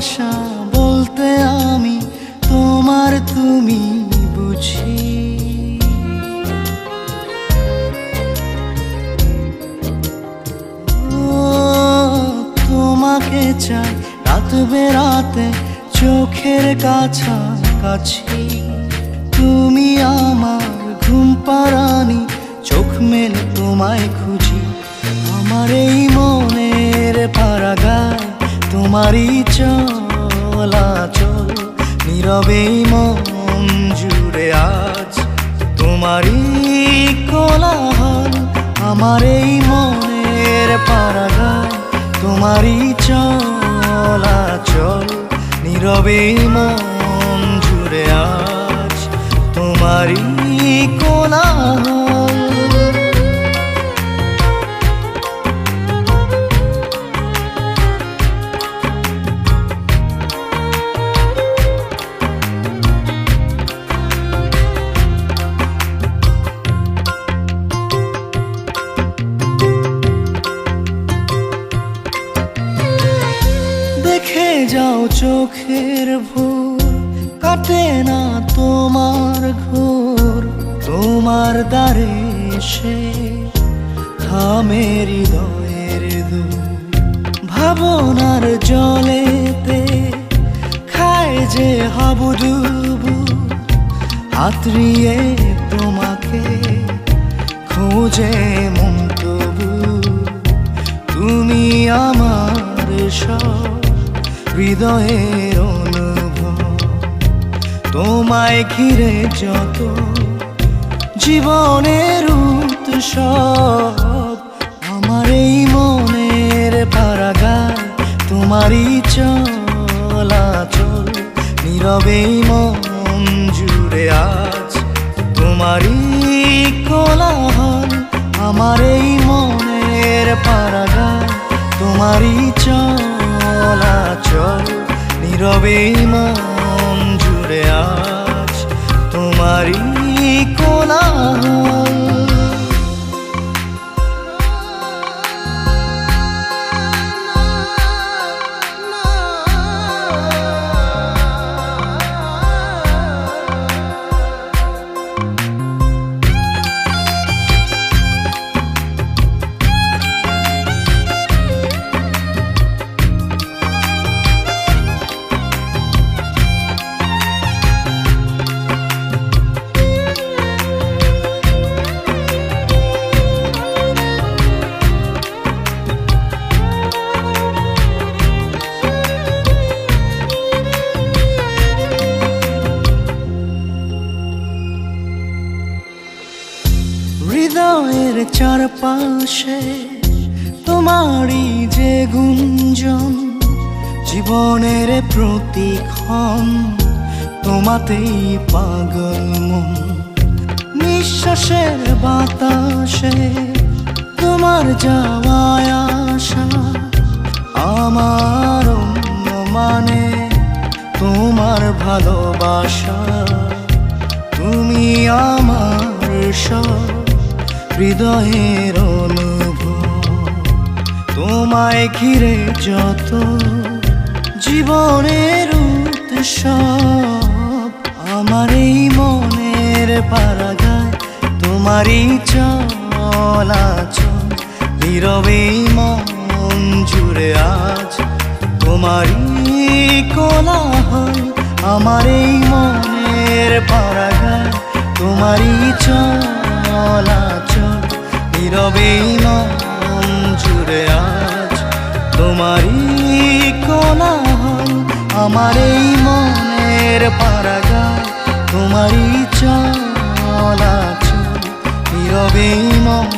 ভাষা বলতে আমি তোমার তুমি বুঝি। তোমাকে চাই রাত বেরাতে চোখের কাছাকাছি। তুমি আমার ঘুম পাড়ানি, চোখ মেলে তোমায় খুঁজি। আমার এই মনের পারাগায় তোমারই চলাচল, নীরবে মন জুড়ে আজ তোমারই কোলাহল। আমার এই মনের পারাগায় তোমারই চলাচল, নীরবে মন জুড়ে আজ তোমারই কোলাহল। দেখে যাও চোখের ভোর, কাটে না তোমার ঘোর। তোমার দ্বারে এসে থামে হৃদয়ের দূর। ভাবনার জলেতে খায় যে হাবুডুবু, হাতড়িয়ে তোমাকে খোঁজে মন তবু। তুমি আমার সব হৃদয়ের অনুভব, তোমায় ঘিরে যত জীবনের উৎসব। আমার এই মনের পারাগায় তোমারই চলাচল, নীরবে মন জুড়ে আজ তোমারই কোলাহল। আমার এই মনের পারাগায় তোমারই চলাচল, নীরবে মন জুড়ে আজ তোমারই কোলাহল। হৃদয়ের চারপাশে তোমারই যে গুঞ্জন, জীবনের প্রতিক্ষণ তোমাতেই পাগল মন। নিঃশ্বাসের বাতাসে তোমার যাওয়ায় আসা, আমার মানে তোমার ভালোবাসা। তুমি আমার সব হৃদয়ের অনুভব, তোমায় ঘিরে যত জীবনের উৎসব। আমার এই মনের পারাগায় তোমারই চলাচল, নীরবে মন জুড়ে আজ তোমারই কোলাহল। আমার এই মনের পারাগায় তোমারই চলাচল, নীরবে মন জুড়ে আজ তোমারই কোলাহল। আমার এই মনের পারাগায় তোমারই চলাচল, নীরবে মন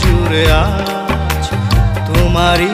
জুড়ে আজ তোমারই